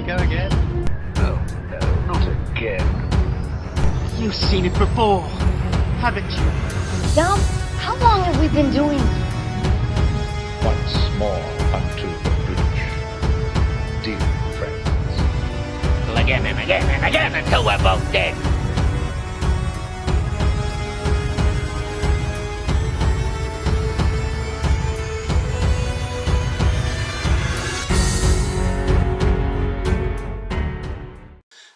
go again? Oh, no, not again. You've seen it before, haven't you? Dom, how long have we been doing this? Once more unto the breach, dear friends. Again and again and again until we're both dead.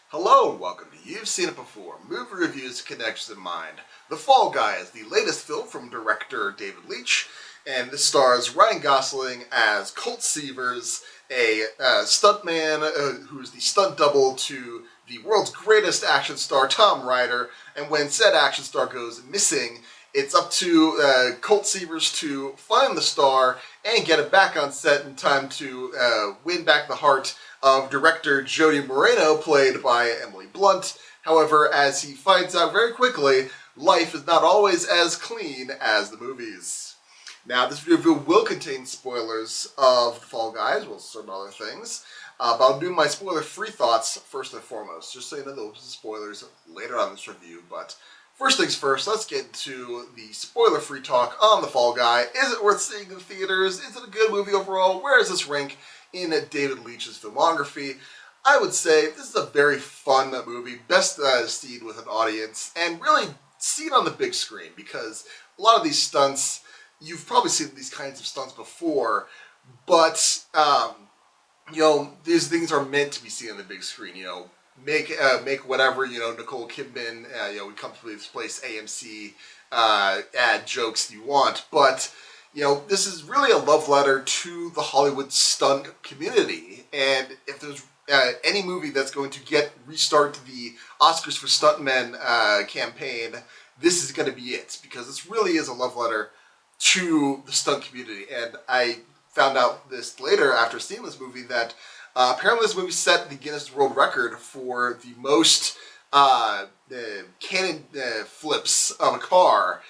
Hello and welcome to You've Seen It Before, Movie Reviews Connections in Mind. The Fall Guy is the latest film from director David Leitch, and this stars Ryan Gosling as Colt Seavers, a stuntman who's the stunt double to the world's greatest action star, Tom Ryder, and when said action star goes missing, it's up to Colt Seavers to find the star and get it back on set in time to win back the heart of director Jody Moreno, played by Emily Blunt. However, as he finds out very quickly, life is not always as clean as the movies. Now, this review will contain spoilers of The Fall Guy, as well as certain other things. But I'll do my spoiler-free thoughts first and foremost, just so you know there'll be spoilers later on in this review. But first things first, let's get into the spoiler-free talk on The Fall Guy. Is it worth seeing in theaters? Is it a good movie overall? Where does this rank in David Leitch's filmography? I would say this is a very fun movie, best seen with an audience, and really seen on the big screen, because a lot of these stunts, you've probably seen these kinds of stunts before, but these things are meant to be seen on the big screen. Make whatever Nicole Kidman would come to this place AMC ad jokes you want, but this is really a love letter to the Hollywood stunt community. And if there's any movie that's going to restart the Oscars for Stuntmen campaign, this is going to be it, because this really is a love letter to the stunt community. And I found out this later after seeing this movie that apparently this movie set the Guinness World Record for the most cannon flips of a car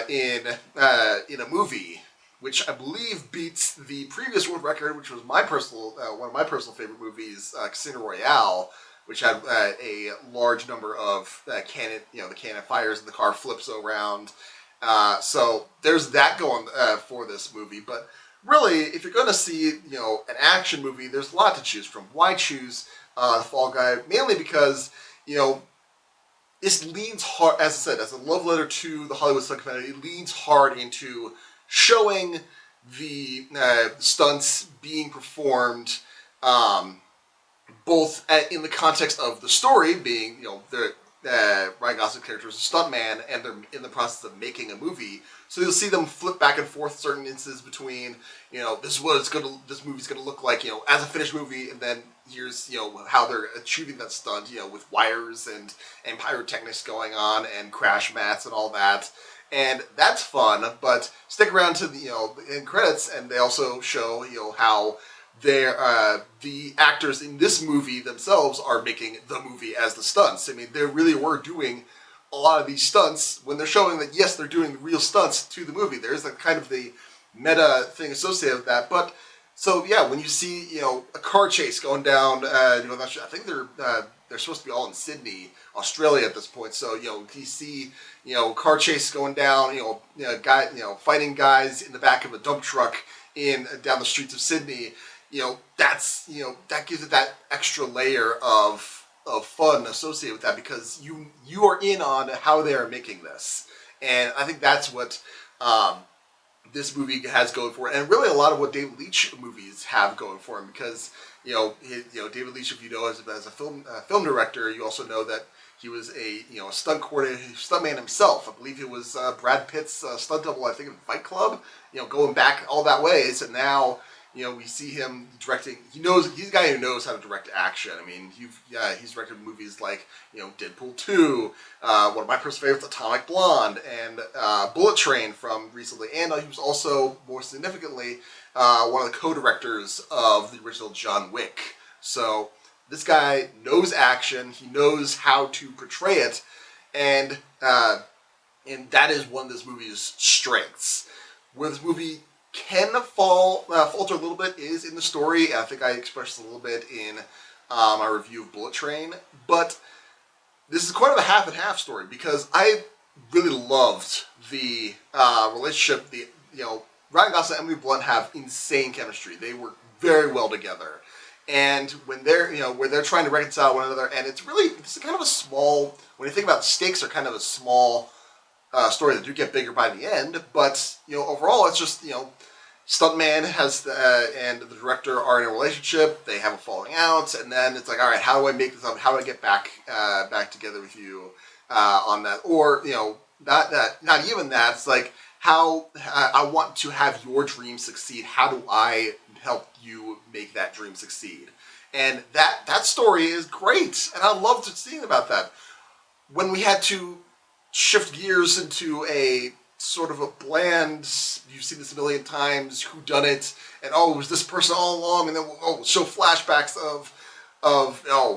in a movie, which I believe beats the previous world record, which was one of my personal favorite movies, Casino Royale, which had a large number of cannon, the cannon fires and the car flips around. So there's that going for this movie. But really, if you're going to see an action movie, there's a lot to choose from. Why choose The Fall Guy? Mainly because this leans hard, as I said, as a love letter to the Hollywood stunt community. It leans hard into showing the stunts being performed, both in the context of the story, being Ryan Gosling's character is a stuntman, and they're in the process of making a movie. So you'll see them flip back and forth certain instances between, this movie's gonna look like, as a finished movie, and then here's, how they're achieving that stunt, with wires and pyrotechnics going on and crash mats and all that. And that's fun, but stick around to the, end credits, and they also show, how the actors in this movie themselves are making the movie as the stunts. I mean, they really were doing a lot of these stunts when they're showing that, yes, they're doing the real stunts to the movie. There's the kind of the meta thing associated with that. But so yeah, when you see a car chase going down, I think they're supposed to be all in Sydney, Australia at this point. So you see car chase going down, fighting guys in the back of a dump truck down the streets of Sydney. That gives it that extra layer of fun associated with that, because you are in on how they are making this. And I think that's what this movie has going for it, and really a lot of what David Leitch movies have going for him, because David Leitch, if you know as a film director, you also know that he was a stunt coordinator, stuntman himself. I believe he was Brad Pitt's stunt double, I think, in Fight Club. Going back all that ways, and now we see him directing. He's a guy who knows how to direct action. I mean, he's directed movies like Deadpool 2, one of my personal favorites, Atomic Blonde, and Bullet Train from recently. And he was also, more significantly, one of the co-directors of the original John Wick. So this guy knows action. He knows how to portray it, and that is one of this movie's strengths. Where this movie can falter a little bit is in the story. I think I expressed a little bit in my review of Bullet Train, but this is quite of a half and half story because I really loved the relationship. Ryan Gosling and Emily Blunt have insane chemistry. They work very well together. And when they're trying to reconcile one another, and it's kind of a small, when you think about the stakes are kind of a small story that do get bigger by the end, but, overall it's just, Stuntman and the director are in a relationship, they have a falling out, and then it's like, all right, how do I make this up? How do I get back together with you on that? Or, not even that, it's like, how I want to have your dream succeed. How do I help you make that dream succeed? And that story is great, and I loved seeing about that. When we had to shift gears into a sort of a bland, you've seen this a million times, whodunit, and it was this person all along, and then we'll show flashbacks of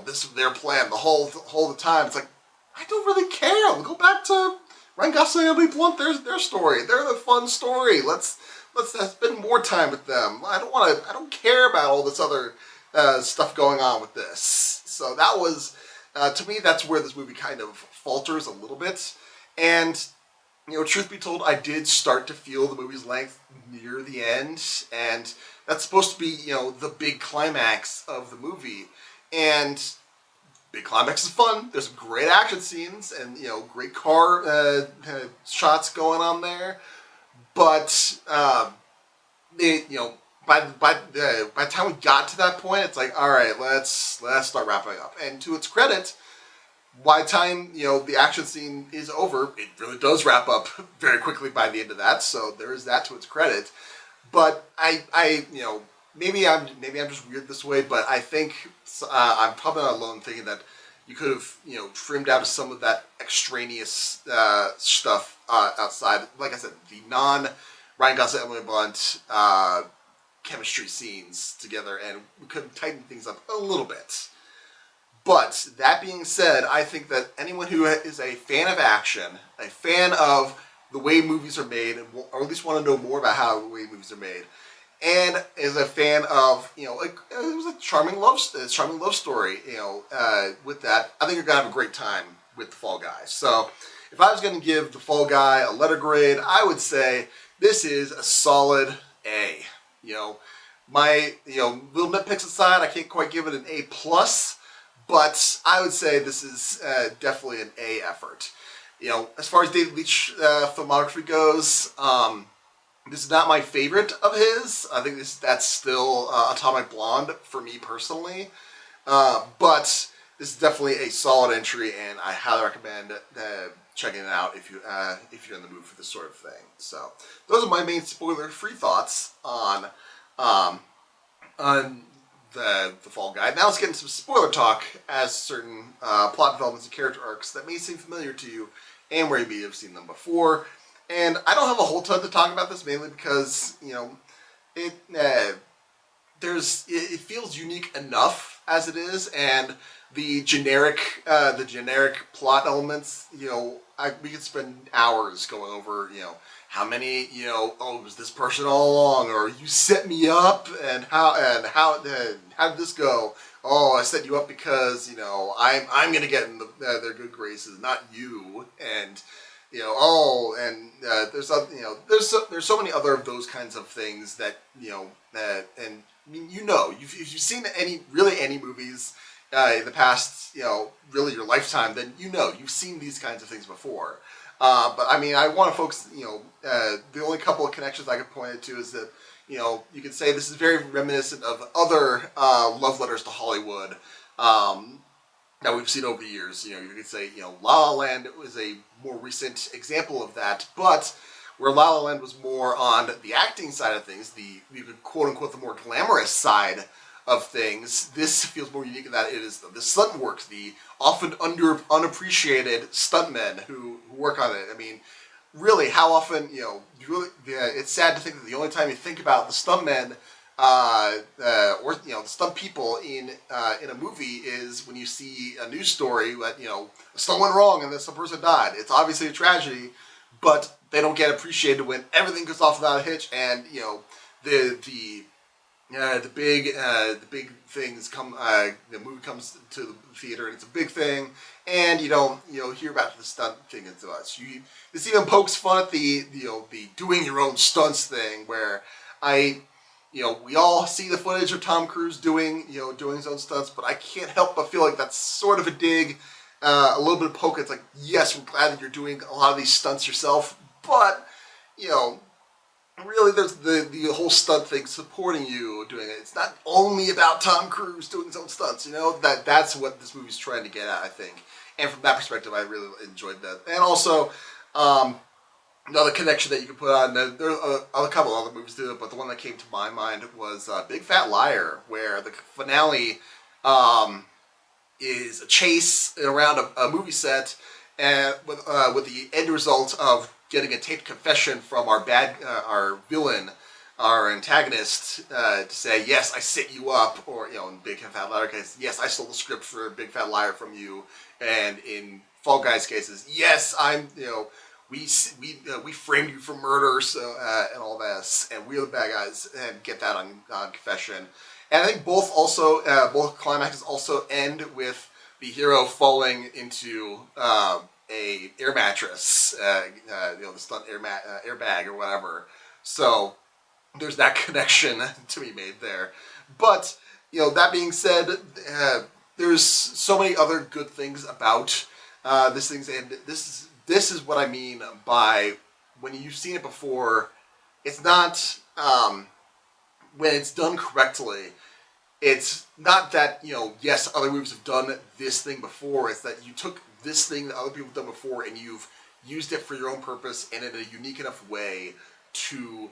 this is their plan the whole time. It's like, I don't really care. We'll go back to Ryan Gosling and Emily Blunt. Their story. They're the fun story. Let's spend more time with them. I don't care about all this other stuff going on with this. So that was, to me, that's where this movie kind of falters a little bit. And, truth be told, I did start to feel the movie's length near the end. And that's supposed to be, the big climax of the movie. And big climax is fun. There's some great action scenes and, great car shots going on there. But, by the time we got to that point, it's like, all right, let's start wrapping up. And to its credit, by the time the action scene is over, it really does wrap up very quickly by the end of that. So there is that to its credit. But I maybe I'm just weird this way, but I think I'm probably not alone thinking that you could have trimmed out some of that extraneous stuff outside. Like I said, the non-Ryan Gosling, Emily Blunt chemistry scenes together, and we could tighten things up a little bit. But that being said, I think that anyone who is a fan of action, a fan of the way movies are made, or at least want to know more about how the way movies are made, and is a fan of, it was a charming love story, with that, I think you're going to have a great time with The Fall Guy. So if I was going to give The Fall Guy a letter grade, I would say this is a solid A. My, little nitpicks aside, I can't quite give it an A+, but I would say this is definitely an A effort. As far as David Leitch filmography goes, this is not my favorite of his. I think that's still Atomic Blonde for me personally. But this is definitely a solid entry, and I highly recommend checking it out if you're in the mood for this sort of thing. So those are my main spoiler-free thoughts on the Fall Guy. Now let's get into some spoiler talk as certain plot developments and character arcs that may seem familiar to you and where you may have seen them before. And I don't have a whole ton to talk about this, mainly because it feels unique enough as it is, and the generic plot elements. We could spend hours going over how many it was this person all along, or you set me up, and how did this go? Oh, I set you up because I'm gonna get in their good graces, not you, and. There's so many other of those kinds of things that and I mean, if you've seen any movies in the past, really your lifetime, then you've seen these kinds of things before. But I mean, I want to focus. The only couple of connections I could point to is that you could say this is very reminiscent of other love letters to Hollywood. That we've seen over the years. You could say, La La Land was a more recent example of that, but where La La Land was more on the acting side of things, you could quote unquote the more glamorous side of things, this feels more unique in that it is the stunt work, the often unappreciated stuntmen who work on it. I mean, really, how often, it's sad to think that the only time you think about the stuntmen or the stunt people in a movie is when you see a news story that stunt went wrong and then some person died. It's obviously a tragedy, but they don't get appreciated when everything goes off without a hitch, and the the big things come. The movie comes to the theater, and it's a big thing, and you don't hear about the stunt thing until us. This even pokes fun at the doing your own stunts thing, where we all see the footage of Tom Cruise doing his own stunts, but I can't help but feel like that's sort of a dig, a little bit of poke. It's like, yes, we're glad that you're doing a lot of these stunts yourself, but really, there's the whole stunt thing supporting you doing it. It's not only about Tom Cruise doing his own stunts. That's what this movie's trying to get at, I think. And from that perspective, I really enjoyed that. And also, another connection that you can put on. There are a couple other movies do it, but the one that came to my mind was Big Fat Liar, where the finale is a chase around a movie set, and with the end result of getting a taped confession from our villain, our antagonist, to say, yes, I set you up, or in Big Fat Liar case, yes, I stole the script for Big Fat Liar from you, and in Fall Guys cases, yes, we framed you for murder, so and all this, and we're the bad guys, and get that on confession. And I think both climaxes also end with the hero falling into a air mattress, the stunt airbag or whatever. So there's that connection to be made there. But that being said, there's so many other good things about this thing, and this is what I mean by when you've seen it before. It's not when it's done correctly. It's not that yes, other movies have done this thing before. It's that you took this thing that other people have done before, and you've used it for your own purpose and in a unique enough way to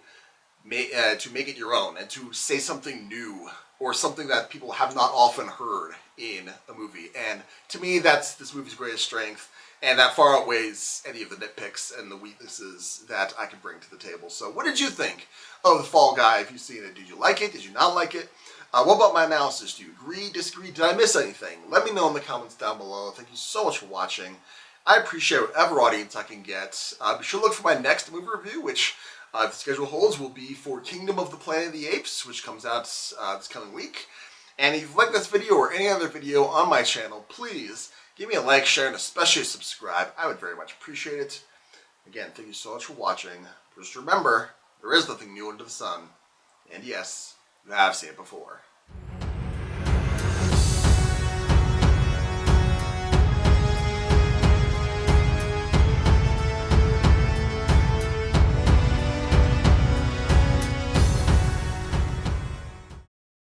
make it your own, and to say something new or something that people have not often heard in a movie. And to me, that's this movie's greatest strength, and that far outweighs any of the nitpicks and the weaknesses that I can bring to the table. So what did you think of The Fall Guy? If you've seen it, did you like it? Did you not like it? What about my analysis? Do you agree, disagree? Did I miss anything? Let me know in the comments down below. Thank you so much for watching. I appreciate whatever audience I can get. Be sure to look for my next movie review, which, if the schedule holds, will be for Kingdom of the Planet of the Apes, which comes out this coming week. And if you've liked this video or any other video on my channel, please give me a like, share, and especially subscribe. I would very much appreciate it. Again, thank you so much for watching. Just remember, there is nothing new under the sun. And yes, you have seen it before.